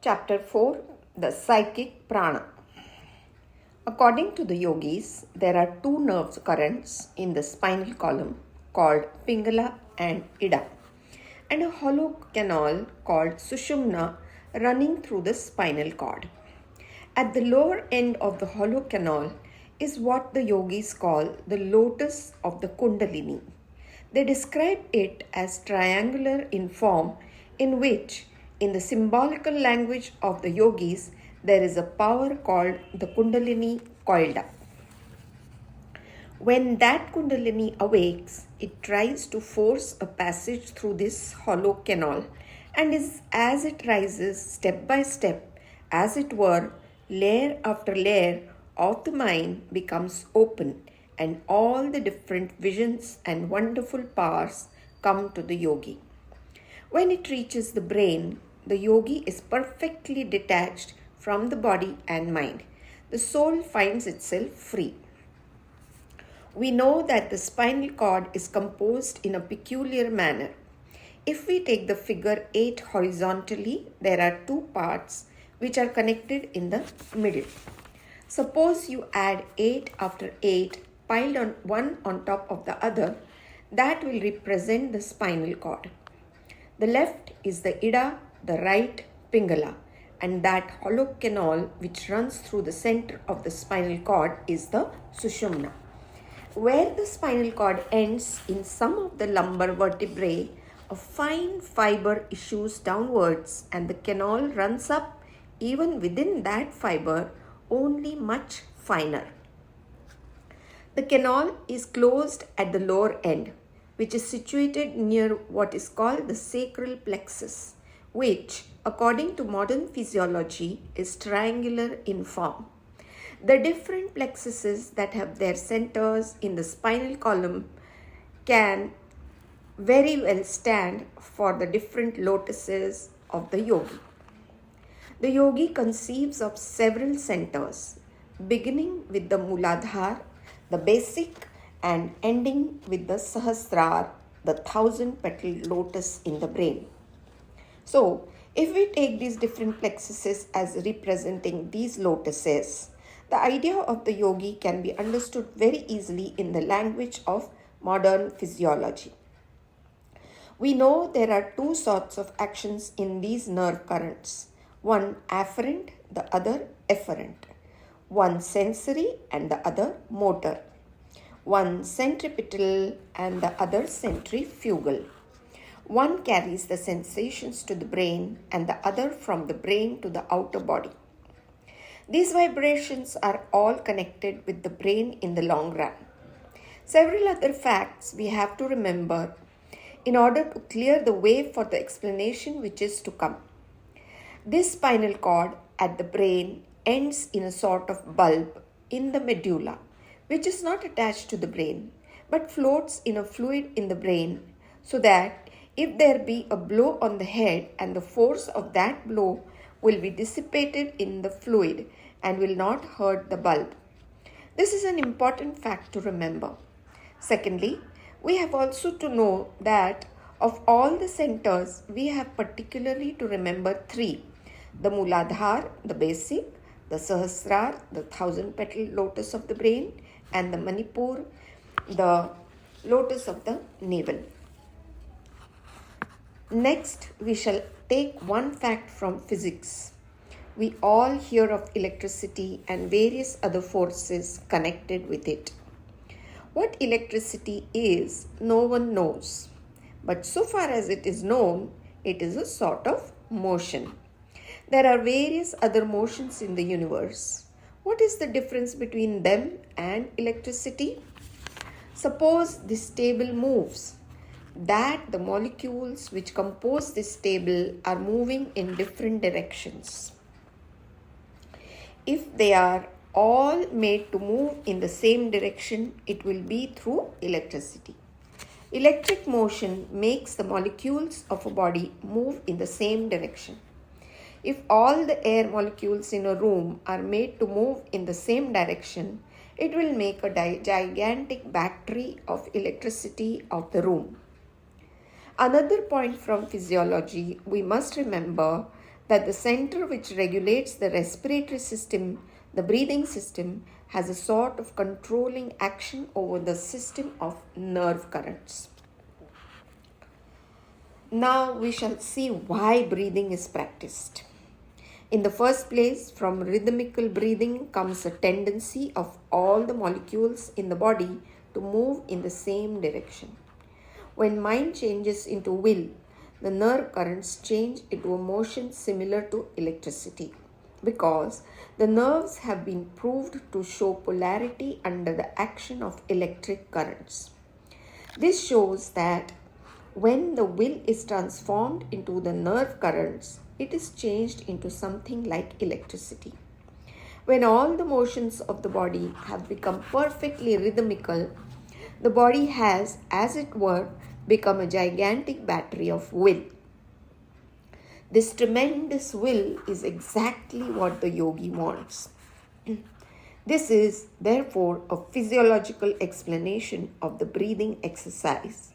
Chapter 4 The Psychic Prana. According to the yogis, there are two nerve currents in the spinal column called Pingala and Ida, and a hollow canal called Sushumna running through the spinal cord. At the lower end of the hollow canal is what the yogis call the lotus of the Kundalini. They describe it as triangular in form, in which, in the symbolical language of the yogis, there is a power called the Kundalini coiled up. When that Kundalini awakes, it tries to force a passage through this hollow canal, and as it rises step by step, as it were, layer after layer of the mind becomes open, and all the different visions and wonderful powers come to the yogi. When it reaches the brain, the yogi is perfectly detached from the body and mind. The soul finds itself free. We know that the spinal cord is composed in a peculiar manner. If we take the figure 8 horizontally, there are two parts which are connected in the middle. Suppose you add 8 after 8 piled on one on top of the other, that will represent the spinal cord. The left is the Ida, the right Pingala, and that hollow canal which runs through the center of the spinal cord is the Sushumna. Where the spinal cord ends in some of the lumbar vertebrae, a fine fiber issues downwards and the canal runs up even within that fiber, only much finer. The canal is closed at the lower end, which is situated near what is called the sacral plexus, which, according to modern physiology, is triangular in form. The different plexuses that have their centers in the spinal column can very well stand for the different lotuses of the yogi. The yogi conceives of several centers, beginning with the Muladhara, the basic, and ending with the Sahasrara, the 1,000-petal lotus in the brain. So, if we take these different plexuses as representing these lotuses, the idea of the yogi can be understood very easily in the language of modern physiology. We know there are two sorts of actions in these nerve currents, one afferent, the other efferent, one sensory and the other motor, one centripetal and the other centrifugal. One carries the sensations to the brain and the other from the brain to the outer body. These vibrations are all connected with the brain in the long run. Several other facts we have to remember in order to clear the way for the explanation which is to come. This spinal cord at the brain ends in a sort of bulb in the medulla, which is not attached to the brain, but floats in a fluid in the brain, so that if there be a blow on the head and the force of that blow will be dissipated in the fluid and will not hurt the bulb. This is an important fact to remember. Secondly, we have also to know that of all the centers, we have particularly to remember three: the Muladhara, the basic, the Sahasrara, the 1,000-petal lotus of the brain, and the Manipur, the lotus of the navel. Next, we shall take one fact from physics. We all hear of electricity and various other forces connected with it. What electricity is, no one knows. But so far as it is known, it is a sort of motion. There are various other motions in the universe. What is the difference between them and electricity? Suppose this table moves, that the molecules which compose this table are moving in different directions. If they are all made to move in the same direction, it will be through electricity. Electric motion makes the molecules of a body move in the same direction. If all the air molecules in a room are made to move in the same direction, it will make a gigantic battery of electricity of the room. Another point from physiology we must remember that the center which regulates the respiratory system, the breathing system, has a sort of controlling action over the system of nerve currents. Now we shall see why breathing is practiced. In the first place, from rhythmical breathing comes a tendency of all the molecules in the body to move in the same direction. When mind changes into will, the nerve currents change into a motion similar to electricity, because the nerves have been proved to show polarity under the action of electric currents. This shows that when the will is transformed into the nerve currents, it is changed into something like electricity. When all the motions of the body have become perfectly rhythmical, the body has, as it were, become a gigantic battery of will. This tremendous will is exactly what the yogi wants. This is, therefore, a physiological explanation of the breathing exercise.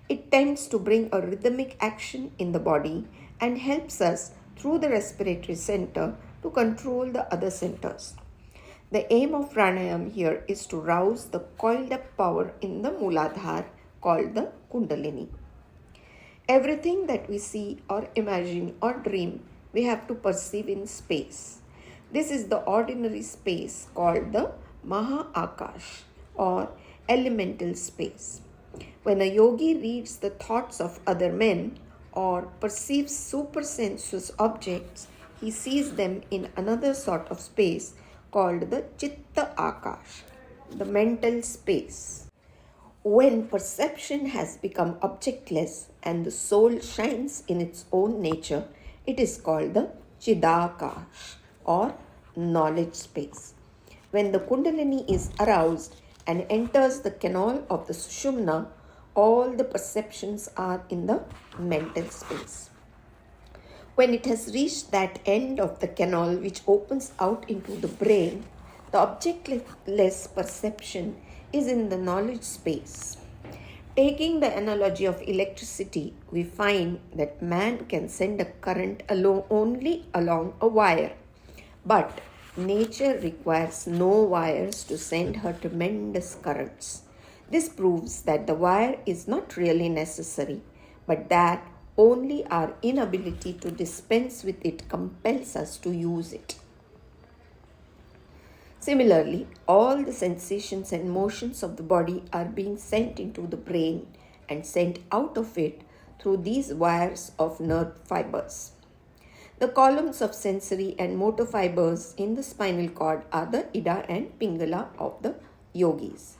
It tends to bring a rhythmic action in the body and helps us through the respiratory center to control the other centers. The aim of pranayama here is to rouse the coiled up power in the Mooladhara called the Kundalini. Everything that we see or imagine or dream, we have to perceive in space. This is the ordinary space called the Maha Akash or elemental space. When a yogi reads the thoughts of other men or perceives supersensuous objects, he sees them in another sort of space called the Chitta Akash, the mental space. When perception has become objectless and the soul shines in its own nature, it is called the Chidakash or knowledge space. When the Kundalini is aroused and enters the canal of the Sushumna, all the perceptions are in the mental space. When it has reached that end of the canal which opens out into the brain, the objectless perception is in the knowledge space. Taking the analogy of electricity, we find that man can send a current only along a wire, but nature requires no wires to send her tremendous currents. This proves that the wire is not really necessary, but that only our inability to dispense with it compels us to use it. Similarly, all the sensations and motions of the body are being sent into the brain and sent out of it through these wires of nerve fibers. The columns of sensory and motor fibers in the spinal cord are the Ida and Pingala of the yogis.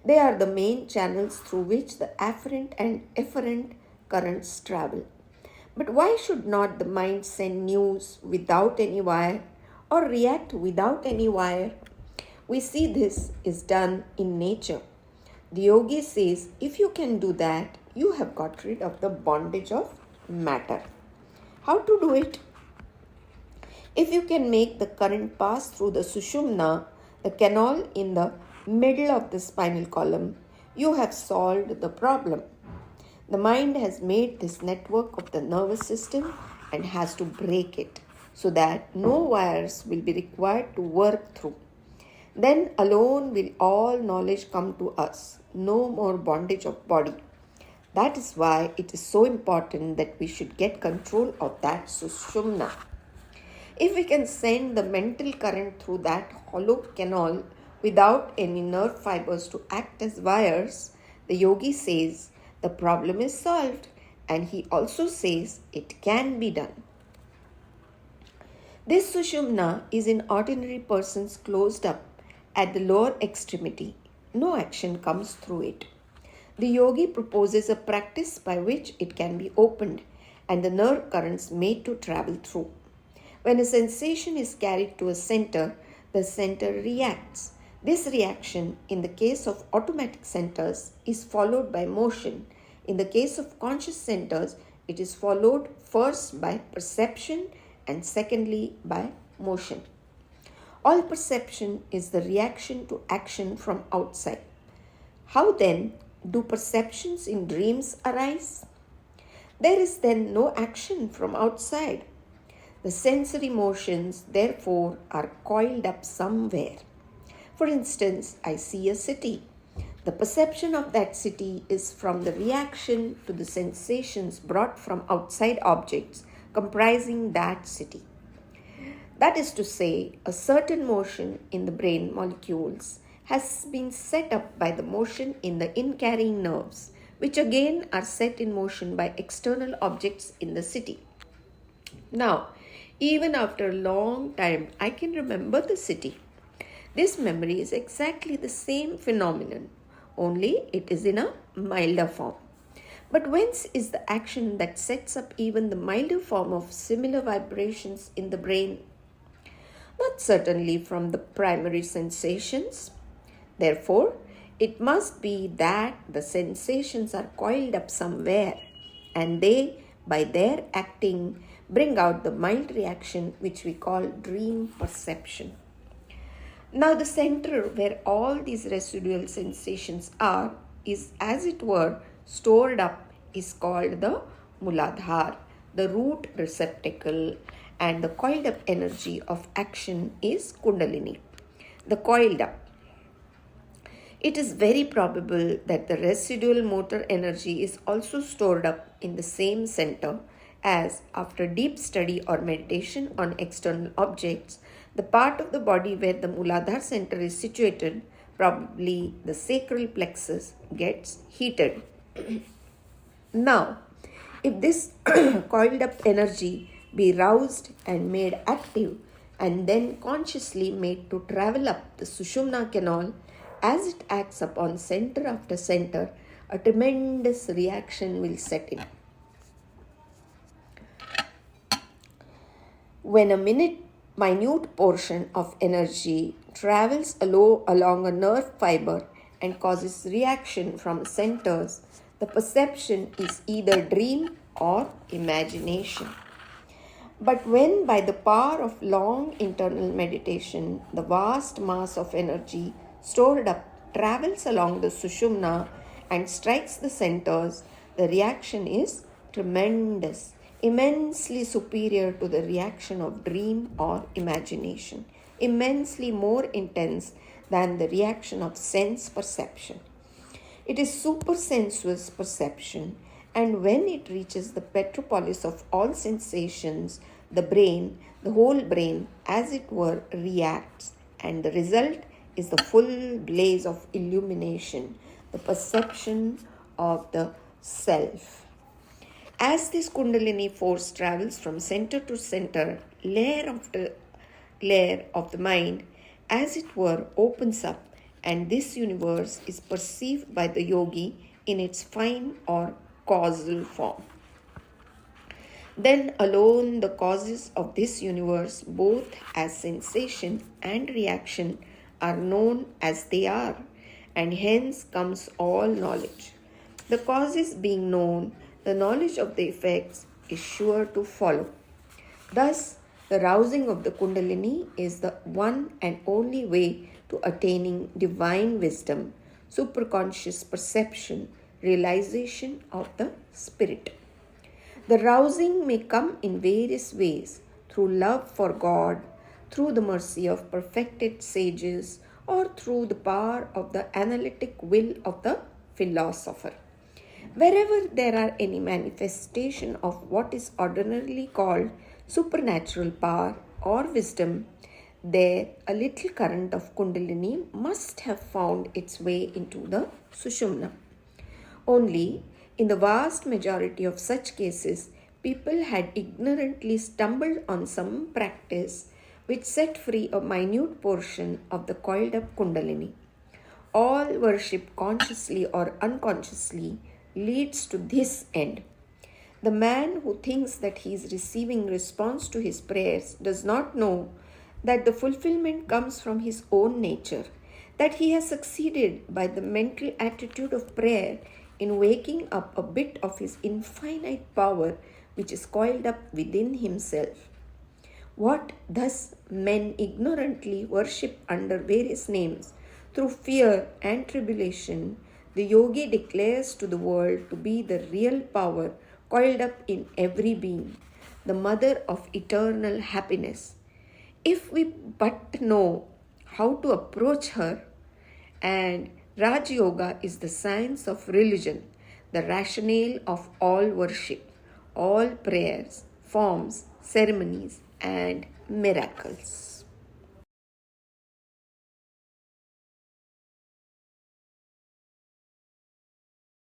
They are the main channels through which the afferent and efferent currents travel. But why should not the mind send news without any wire or react without any wire? We see this is done in nature. The yogi says, if you can do that, you have got rid of the bondage of matter. How to do it? If you can make the current pass through the Sushumna, the canal in the middle of the spinal column, you have solved the problem. The mind has made this network of the nervous system and has to break it so that no wires will be required to work through. Then alone will all knowledge come to us, no more bondage of body. That is why it is so important that we should get control of that Sushumna. If we can send the mental current through that hollow canal without any nerve fibers to act as wires, the yogi says the problem is solved, and he also says it can be done. This Sushumna is in ordinary persons closed up at the lower extremity. No action comes through it. The yogi proposes a practice by which it can be opened and the nerve currents made to travel through. When a sensation is carried to a center, the center reacts. This reaction, in the case of automatic centers, is followed by motion. In the case of conscious centers, it is followed first by perception and secondly by motion. All perception is the reaction to action from outside. How then do perceptions in dreams arise? There is then no action from outside. The sensory motions, therefore, are coiled up somewhere. For instance, I see a city. The perception of that city is from the reaction to the sensations brought from outside objects comprising that city. That is to say, a certain motion in the brain molecules has been set up by the motion in the in-carrying nerves, which again are set in motion by external objects in the city. Now, even after a long time, I can remember the city. This memory is exactly the same phenomenon, only it is in a milder form. But whence is the action that sets up even the milder form of similar vibrations in the brain? Not certainly from the primary sensations. Therefore, it must be that the sensations are coiled up somewhere, and they, by their acting, bring out the mild reaction which we call dream perception. Now, the center where all these residual sensations are is, as it were, stored up, is called the Muladhara, the root receptacle, and the coiled up energy of action is Kundalini, the coiled up. It is very probable that the residual motor energy is also stored up in the same center, as after deep study or meditation on external objects, the part of the body where the Muladhara center is situated, probably the sacral plexus, gets heated. Now, if this coiled up energy be roused and made active and then consciously made to travel up the Sushumna canal, as it acts upon center after center, a tremendous reaction will set in. When a minute portion of energy travels along a nerve fiber and causes reaction from centers, the perception is either dream or imagination. But when by the power of long internal meditation, the vast mass of energy stored up travels along the Sushumna and strikes the centers, the reaction is tremendous, immensely superior to the reaction of dream or imagination, immensely more intense than the reaction of sense perception. It is supersensuous perception, and when it reaches the petropolis of all sensations, the brain, the whole brain, as it were, reacts, and the result is the full blaze of illumination, the perception of the self. As this Kundalini force travels from center to center, layer after layer of the mind, as it were, opens up, and this universe is perceived by the yogi in its fine or causal form. Then alone the causes of this universe, both as sensation and reaction, are known as they are, and hence comes all knowledge. The causes being known, the knowledge of the effects is sure to follow. Thus, the rousing of the Kundalini is the one and only way to attaining divine wisdom, superconscious perception, realization of the spirit. The rousing may come in various ways, through love for God, through the mercy of perfected sages, or through the power of the analytic will of the philosopher. Wherever there are any manifestation of what is ordinarily called supernatural power or wisdom, there a little current of Kundalini must have found its way into the Sushumna. Only, in the vast majority of such cases, people had ignorantly stumbled on some practice which set free a minute portion of the coiled up Kundalini. All worship, consciously or unconsciously, leads to this end. The man who thinks that he is receiving response to his prayers does not know that the fulfillment comes from his own nature, that he has succeeded by the mental attitude of prayer in waking up a bit of his infinite power which is coiled up within himself. What thus men ignorantly worship under various names, through fear and tribulation, the yogi declares to the world to be the real power coiled up in every being. the mother of eternal happiness. If we but know how to approach her, and Rajayoga is the science of religion, the rationale of all worship, all prayers, forms, ceremonies, and miracles.